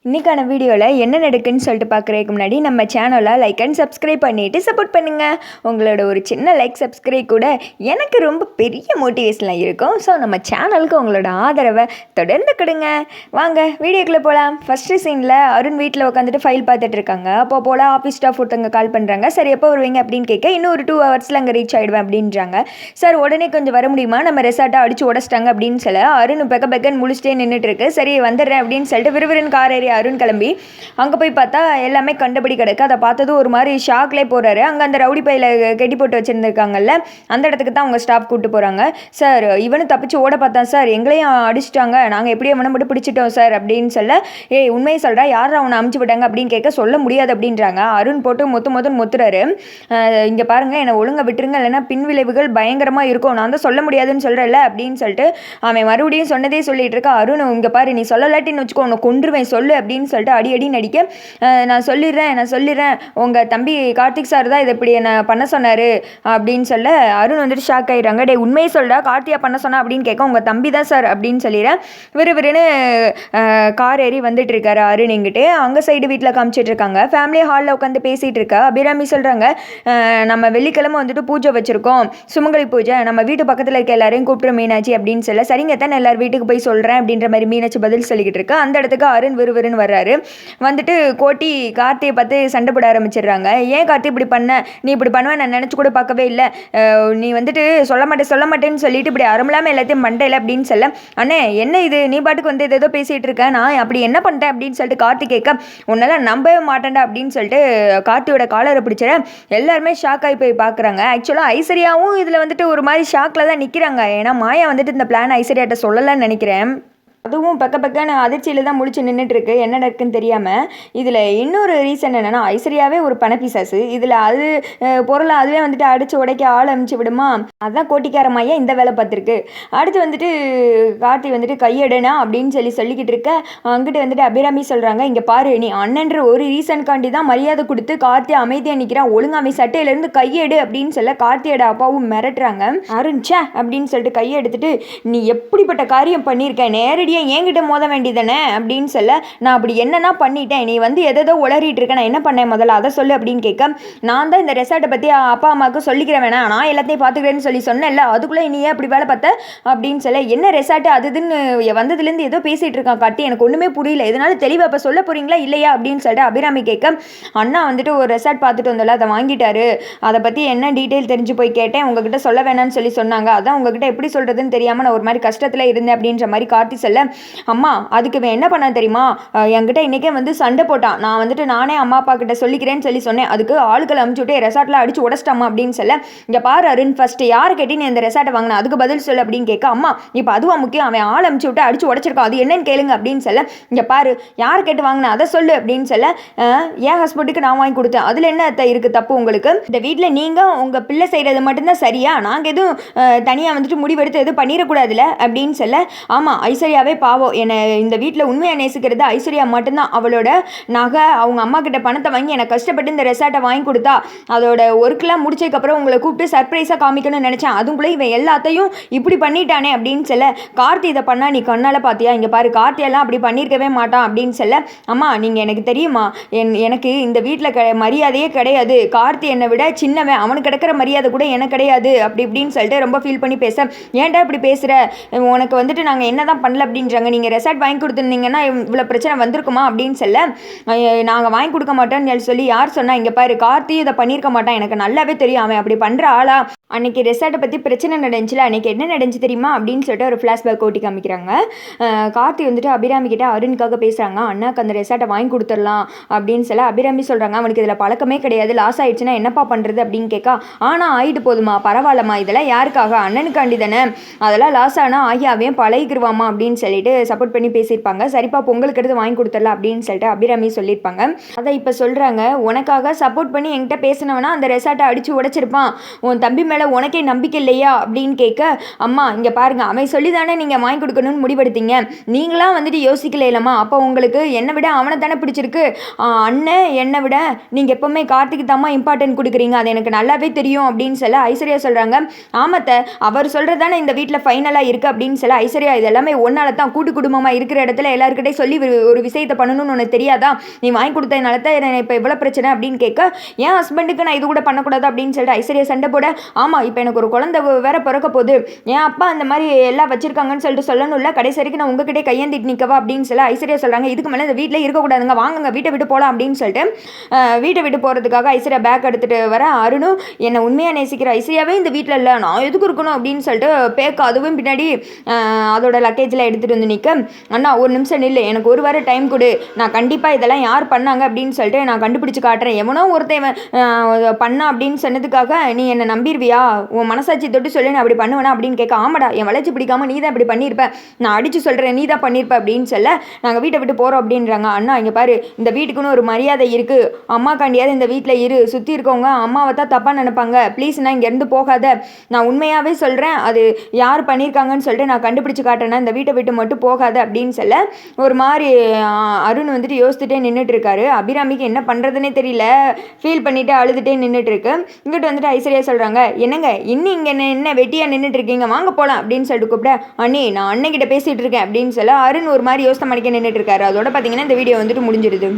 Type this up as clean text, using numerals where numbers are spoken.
இன்றைக்கான வீடியோவில் என்ன நடக்குன்னு சொல்லிட்டு பார்க்குறதுக்கு முன்னாடி நம்ம சேனலை லைக் அண்ட் சப்ஸ்கிரைப் பண்ணிவிட்டு சப்போர்ட் பண்ணுங்கள். உங்களோட ஒரு சின்ன லைக் சப்ஸ்கிரைப் கூட எனக்கு ரொம்ப பெரிய மோட்டிவேஷனாக இருக்கும். ஸோ நம்ம சேனலுக்கு உங்களோட ஆதரவை தொடர்ந்து கொடுங்க. வாங்க வீடியோக்குள்ளே போகலாம். ஃபஸ்ட்டு சீனில் அருண் வீட்டில் உட்காந்துட்டு ஃபைல் பார்த்துட்டு இருக்காங்க. அப்போ போல் ஆஃபீஸ் ஸ்டாஃப் ஒருத்தவங்க கால் பண்ணுறாங்க. சரி எப்போ வருவீங்க அப்படின்னு கேட்க, இன்னும் ஒரு 2 ஹவர்ஸில் அங்கே ரீச் ஆகிடுவேன் அப்படின்றாங்க. சார் உடனே கொஞ்சம் வர முடியுமா, நம்ம ரெசார்ட்டை அடிச்சு உடச்சிட்டாங்க அப்படின்னு சொல்ல அருண் பெக்கன்னு முழிச்சிட்டே நின்றுட்டு இருக்கு. சரி வந்துடுறேன் அப்படின்னு சொல்லிட்டு விறுவிறுன்னு கார் ஏறி அருண் கிளம்பி அங்கே போய் பார்த்தா எல்லாமே கண்டபடி கிடக்கு. அதை பார்த்தது ஒரு மாதிரி ஷாக்லேயே போகிறாரு. அங்கே அந்த ரவுடி பையில் கெட்டி போட்டு வச்சுருந்துருக்காங்கல்ல, அந்த இடத்துக்கு தான் அவங்க ஸ்டாஃப் கூப்பிட்டு போகிறாங்க. சார் இவனு தப்பிச்சு ஓட பார்த்தான் சார், எங்களையும் அடிச்சிட்டாங்க, நாங்கள் எப்படியும் அவனை மட்டும் பிடிச்சிட்டோம் சார் அப்படின்னு சொல்ல, உண்மையை சொல்கிறா, யாரும் அவனை அமுச்சு விட்டாங்க அப்படின்னு கேட்க, சொல்ல முடியாது அப்படின்றாங்க. அருண் போட்டு மொத்துறாரு. இங்கே பாருங்கள், என்னை ஒழுங்காக விட்டுருங்க, இல்லைன்னா பின்விளைவுகள் பயங்கரமாக இருக்கும், நான் தான் சொல்ல முடியாதுன்னு சொல்கிறேன்ல அப்படின்னு சொல்லிட்டு அவன் மறுபடியும் சொன்னதே சொல்லிட்டு இருக்கா. அருண் இங்கே பாரு, நீ சொல்லலாட்டின்னு வச்சுக்கோ, உன்னை கொன்றுவேன் சொல்லு அப்படின்னு சொல்லிட்டு அடி நடிக்க, நான் சொல்லிடுறேன் உங்கள் தம்பி கார்த்திக் சார் தான் இதை இப்படி என்னை பண்ண சொன்னார் அப்படின்னு சொல்ல அருண் வந்துட்டு ஷாக் ஆகிடுறாங்க. உண்மையை சொல்கிறா, கார்த்தியா பண்ண சொன்னா அப்படின்னு கேட்க, உங்கள் தம்பி தான் சார் அப்படின்னு சொல்லிடுறேன். விறுவிறுன்னு கார் ஏறி வந்துட்டு இருக்காரு அருண். எங்கிட்டு அங்கே சைடு வீட்டில் காமிச்சிட்டு இருக்காங்க. ஃபேமிலி ஹாலில் உட்காந்து பேசிகிட்டு இருக்கா. அபிராமி சொல்கிறாங்க, நம்ம வெள்ளிக்கிழமை வந்துட்டு பூஜை வச்சுருக்கோம், சுமங்கலி பூஜை, நம்ம வீட்டு பக்கத்தில் இருக்க எல்லாரையும் கூப்பிட்ற மீனாட்சி அப்படின்னு சொல்ல, சரிங்க தான் எல்லாரும் வீட்டுக்கு போய் சொல்கிறேன் அப்படின்ற மாதிரி மீனாட்சி பதில் சொல்லிக்கிட்டு இருக்கா. அந்த இடத்துக்கு அருண் விறுவிறுன்னு வர்றாரு. வந்துட்டு கோட்டி கார்த்தியை பார்த்து சண்டை போட ஆரம்பிச்சிடுறாங்க. ஏன் கார்த்தி இப்படி பண்ண, நீ இப்படி பண்ணுவேன் நான் நினச்சி கூட பார்க்கவே இல்லை, நீ வந்துட்டு சொல்ல மாட்டேன்னு சொல்லிட்டு இப்படி அறமலாமல் எல்லாத்தையும் பண்ணிட்டேல அப்படின்னு சொல்ல, அண்ணே என்ன இது, நீ பாட்டுக்கு வந்து ஏதோ பேசிகிட்டு இருக்க, நான் அப்படி என்ன பண்ணிட்டேன் அப்படின்னு சொல்லிட்டு கார்த்தி கேட்க, உன்னால நம்பவே மாட்டேன்டா அப்படின்னு சொல்லிட்டு கார்த்தியோட காலரை பிடிச்சிட எல்லாருமே ஷாக் ஆகி போய் பார்க்குறாங்க. ஆக்சுவலாக ஐஸ்வர்யாவும் இதில் வந்துட்டு ஒரு மாதிரி ஷாக்கில் தான் நிற்கிறாங்க. ஏன்னா மாயா வந்துட்டு இந்த பிளான் ஐஸ்வர்யாட்ட சொல்லலாம்னு நினைக்கிறேன். அதுவும் பக்கன்னு அதிர்ச்சியில் தான் முழிச்சு நின்றுட்டுருக்கு, என்ன நடக்குன்னு தெரியாமல். இதில் இன்னொரு ரீசன் என்னென்னா, ஐஸ்வர்யாவே ஒரு பணப்பிசாசு, இதில் அது பொருளை அதுவே வந்துட்டு அடித்து உடைக்க ஆள் அமுச்சு விடுமா, அதுதான் கோட்டிக்காரமாயா இந்த வேலை பார்த்துருக்கு. அடுத்து வந்துட்டு கார்த்தி வந்துட்டு கையெடுனா அப்படின்னு சொல்லிக்கிட்டு இருக்க, அங்கிட்டு வந்துட்டு அபிராமி சொல்கிறாங்க, இங்கே பாரு, நீ அண்ணன்ற ஒரு ரீசனுக்காண்டி தான் மரியாதை கொடுத்து கார்த்தி அமைதியாக நிற்கிறான், ஒழுங்காக அவன் சட்டையிலேருந்து கையெடு அப்படின்னு சொல்ல கார்த்தியோட அப்பாவும் மிரட்டுறாங்க. அருண்ச்சா அப்படின்னு சொல்லிட்டு கையை எடுத்துட்டு, நீ எப்படிப்பட்ட காரியம் பண்ணியிருக்க, நேரடி என்கிட்ட மோத வேண்டியதானே அப்படின்னு சொல்ல, நான் அப்படி என்னன்னா பண்ணிட்டேன், நீ வந்து எதோ உளறிட்டு இருக்க, நான் என்ன பண்ணேன் முதல்ல அதை சொல்லு அப்படின்னு கேட்க, நான் தான் இந்த ரெசார்ட்டை பற்றி அப்பா அம்மாவுக்கு சொல்லிக்கிறேன், வேணா நான் எல்லாத்தையும் பார்த்துக்கிறேன்னு சொன்னேன்ல, அதுக்குள்ளே நீ ஏன் அப்படி வேலை பார்த்த அப்படின்னு சொல்ல, என்ன ரெசார்ட்டு அதுன்னு வந்ததுலேருந்து ஏதோ பேசிகிட்டு இருக்கான் காட்டி, எனக்கு ஒன்றுமே புரியல, இதனால தெளிவாக இப்போ சொல்ல போகிறீங்களா இல்லையா அப்படின்னு சொல்லிட்டு அபிராமி கேட்க, அண்ணா வந்துட்டு ஒரு ரெசார்ட் பார்த்துட்டு வந்தோம்ல, அதை வாங்கிட்டாரு, அதை பற்றி என்ன டீட்டெயில் தெரிஞ்சு போய் கேட்டேன், உங்ககிட்ட சொல்ல வேணான்னு சொன்னாங்க, அதான் உங்ககிட்ட எப்படி சொல்கிறதுன்னு தெரியாமல் நான் ஒரு மாதிரி கஷ்டத்தில் இருந்தேன் அப்படின்ற மாதிரி கார்த்தி சொல்ல, அம்மா அதுக்கு என்ன பண்ண தெரியுமா, என்கிட்ட இன்றைக்கே வந்து சண்டை போட்டான், நான் வந்துட்டு நானே அம்மா அப்பா கிட்ட சொல்லிக்கிறேன்னு சொன்னேன், அதுக்கு ஆளுக்களை அமுச்சு விட்டு ரெசார்ட்டில் அடிச்சு உடச்சிட்டாமா அப்படின்னு சொல்ல, இங்கே பாரு அருண், ஃபஸ்ட்டு யார் கேட்டி நீ இந்த ரெசார்ட்டை வாங்கினா, அதுக்கு பதில் சொல்லு அப்படின்னு கேட்க, அம்மா இப்போ அதுவும் முக்கியம், அவன் ஆள் அமுச்சு விட்டு அடிச்சு உடச்சிருக்கான், அது என்னன்னு கேளுங்க அப்படின்னு சொல்ல, இங்கே பாரு யார் கேட்டு வாங்கினா அதை சொல்லு அப்படின்னு சொல்ல, என் ஹஸ்பண்டுக்கு நான் வாங்கி கொடுத்தேன், அதில் என்ன இருக்குது தப்பு உங்களுக்கு, இந்த வீட்டில் நீங்கள் உங்கள் பிள்ளை செய்கிறது மட்டும்தான் சரியா, நாங்கள் எதுவும் தனியாக வந்துட்டு முடிவெடுத்து எதுவும் பண்ணிடக்கூடாதுல அப்படின்னு சொல்ல, ஆமாம் ஐஸ்வர்யாவே பாவம், என்னை இந்த வீட்டில் உண்மையாக நேசிக்கிறது ஐஸ்வர்யா மட்டும்தான், அவளோட நகை அவங்க அம்மா கிட்ட பணத்தை வாங்கி எனக்கு கஷ்டப்பட்டு இந்த ரெசார்ட்டை வாங்கி கொடுத்தா, அதோட ஒர்க்கெலாம் முடிச்சதுக்கப்புறம் உங்களை கூப்பிட்டு சர்ப்ரைஸாக காமிக்கணும்னு நினச்சேன், அதுக்குள்ளே இவன் எல்லாத்தையும் இப்படி பண்ணிட்டானே அப்படின்னு சொல்ல, கார்த்தி இதை பண்ணா நீ கண்ணால் பார்த்தியா, இங்கே பாரு கார்த்தியெல்லாம் அப்படி பண்ணியிருக்கவே மாட்டான் அப்படின்னு சொல்ல, அம்மா நீங்கள் எனக்கு தெரியுமா, எனக்கு இந்த வீட்டில் மரியாதையே கிடையாது, கார்த்தி என்னை விட சின்னவன், அவனுக்கு கிடைக்கிற மரியாதை கூட எனக்கு கிடையாது அப்படி இப்படின்னு சொல்லிட்டு ரொம்ப ஃபீல் பண்ணி பேச, ஏன்டா இப்படி பேசுகிற, உனக்கு வந்துட்டு நாங்கள் என்ன தான் பண்ணல அப்படின்றாங்க, நீங்கள் ரெசார்ட் வாங்கி கொடுத்துருந்தீங்கன்னா இவ்வளோ பிரச்சனை வந்திருக்குமா அப்படின்னு சொல்ல, நாங்கள் வாங்கி கொடுக்க மாட்டோம்னு சொல்லி யார் சொன்னால், இங்கே பாரு கார்த்தி இதை பண்ணியிருக்க மாட்டான், எனக்கு நல்லாவே தெரியும், அவன் அப்படி பண்ணுற ஆளா, அன்றைக்கி ரெசார்ட்டை பற்றி பிரச்சனை நடந்துச்சுல, அன்றைக்கி என்ன நடந்துச்சு தெரியுமா அப்படின்னு சொல்லிட்டு ஒரு ஃப்ளாஷ்பேக் ஓட்டி காமிக்கிறாங்க. கார்த்தி வந்துட்டு அபிராமி கிட்ட அருணுக்காக பேசுகிறாங்க, அண்ணாக்கு அந்த ரெசார்ட்டை வாங்கி கொடுத்துடலாம் அப்படின்னு சொல்ல, அபிராமி சொல்கிறாங்க, அவனுக்கு இதில் பழக்கமே கிடையாது, லாஸ் ஆயிடுச்சுன்னா என்னப்பா பண்ணுறது அப்படின்னு கேட்க, ஆனால் ஆகிட்டு போதுமா பரவாயில்லம்மா, இதெல்லாம் யாருக்காக, அண்ணனுக்காண்டி தானே, அதெல்லாம் லாஸ் ஆனால் ஆகியாவையும் பழகிக்குருவாமா அப்படின்னு சொல்லிட்டு சப்போர்ட் பண்ணி பேசியிருப்பாங்க. சரிப்பா பொங்கலுக்கு எடுத்து வாங்கி கொடுத்துடலாம் அப்படின்னு சொல்லிட்டு அபிராமி சொல்லியிருப்பாங்க. அதை இப்போ சொல்கிறாங்க, உனக்காக சப்போர்ட் பண்ணி என்கிட்ட பேசினவனா அந்த ரெசார்ட்டை அடித்து உடைச்சிருப்பான், உன் தம்பி மேலே உனக்கே நம்பிக்கை இல்லையா அப்படின்னு கேட்க, அம்மா இங்கே பாருங்கள், அவன் சொல்லி தானே நீங்கள் வாங்கி கொடுக்கணும்னு முடிவெடுத்தீங்க, நீங்களாம் வந்துட்டு யோசிக்கல இல்லைம்மா, அப்போ உங்களுக்கு என்னை விட அவனை தானே பிடிச்சிருக்கு, அண்ணன் என்னை விட நீங்கள் எப்போவுமே கார்த்திக்கு தாம்மா இம்பார்ட்டன்ட் கொடுக்குறீங்க, அது எனக்கு நல்லாவே தெரியும் அப்படின்னு சொல்ல ஐஸ்வர்யா சொல்கிறாங்க, ஆமாத்த அவர் சொல்கிறது தானே இந்த வீட்டில் ஃபைனலாக இருக்குது அப்படின்னு சொல்ல ஐஸ்வர்யா, இது எல்லாமே ஒன்றால் தான், கூட்டு குடும்பமாக இருக்கிற இடத்துல எல்லாருக்கிட்டே சொல்லி ஒரு விஷயத்தை பண்ணணும்னு உனக்கு தெரியாதா, நீ வாங்கி கொடுத்ததுனால தான் எனக்கு இப்போ இவ்வளோ பிரச்சனை அப்படின்னு கேட்க, என் ஹஸ்பண்டுக்கு நான் இது கூட பண்ணக்கூடாது அப்படின்னு சொல்லிட்டு ஐஸ்வர்யா சண்டை போட, ஆமாம் இப்போ எனக்கு ஒரு குழந்தை வேற பிறக்க போகுது, என் அப்பா அந்த மாதிரி எல்லாம் வச்சிருக்காங்கன்னு சொல்லிட்டு சொல்லணும்ல, கடைசி வரைக்கும் நான் உங்ககிட்டே கையேந்திட்டு நிற்கவா அப்படின்னு சொல்ல ஐஸ்வர்யா சொல்கிறாங்க, இதுக்கு மேலே இந்த வீட்டில் இருக்கக்கூடாதுங்க, வாங்குங்க வீட்டை விட்டு போகலாம் அப்படின்னு சொல்லிட்டு வீட்டை விட்டு போகிறதுக்காக ஐஸ்வர்யா பேக் எடுத்துகிட்டு வர, அருணும் என்னை உண்மையாக நேசிக்கிற ஐஸ்வர்யாவே இந்த வீட்டில் இல்லை, நான் எதுக்கு இருக்கணும் அப்படின்னு சொல்லிட்டு பேக்க அதுவும் பின்னாடி அதோட லக்கேஜில் எடுத்துகிட்டு வந்து நிற்க, அண்ணா ஒரு நிமிஷம் நில்லு, எனக்கு ஒரு வாரம் டைம் கொடு, நான் கண்டிப்பாக இதெல்லாம் யார் பண்ணாங்க அப்படின்னு சொல்லிட்டு நான் கண்டுபிடிச்சி காட்டுறேன், எவனோ ஒருத்தன் பண்ணா அப்படின்னு சொன்னதுக்காக நீ என்னை நம்பிடுவியா, உன் மனசாட்சி தொட்டு சொல்லி நான் அப்படி பண்ணுவேனா அப்படின்னு கேட்க, ஆமாடா என் வளர்ச்சி பிடிக்காம நீ தான் இப்படி பண்ணியிருப்ப, நான் அடித்து சொல்கிறேன் நீ தான் பண்ணியிருப்ப அப்படின்னு சொல்ல, நாங்கள் வீட்டை விட்டு போகிறோம் அப்படின்றாங்க. அண்ணா இங்கே பாரு, இந்த வீட்டுக்குன்னு ஒரு மரியாதை இருக்குது, அம்மாக்காண்டியாவது இந்த வீட்டில் இரு, சுற்றி இருக்கவங்க அம்மாவை தான் தப்பாக நினைப்பாங்க, ப்ளீஸ் நான் இங்கேருந்து போகாத, நான் உண்மையாகவே சொல்கிறேன், அது யார் பண்ணியிருக்காங்கன்னு சொல்லிட்டு நான் கண்டுபிடிச்சி காட்டுறேன்னா இந்த வீட்டை விட்டு மட்டும் போகாத அப்படின்னு சொல்ல, ஒரு மாதிரி அருண் வந்துட்டு யோசிச்சுட்டே நின்றுட்டு இருக்காரு. அபிராமிக்கு என்ன பண்ணுறதுனே தெரியல, ஃபீல் பண்ணிவிட்டு அழுதுகிட்டே நின்றுட்டுருக்கு. இங்கிட்ட வந்துட்டு ஐஸ்வர்யா சொல்கிறாங்க, என்னங்க இன்னும் இங்கே என்ன வெட்டியாக நின்றுட்டு இருக்கீங்க, வாங்க போகலாம் அப்படின்னு சொல்லிட்டு கூப்பிட, அண்ணி நான் அண்ணன்கிட்ட பேசிகிட்டு இருக்கேன் அப்படின்னு சொல்ல அருண் ஒரு மாதிரி யோசனை பண்ணிக்க நின்றுட்டு இருக்காரு. அதோட பார்த்தீங்கன்னா இந்த வீடியோ வந்துட்டு முடிஞ்சிடுது.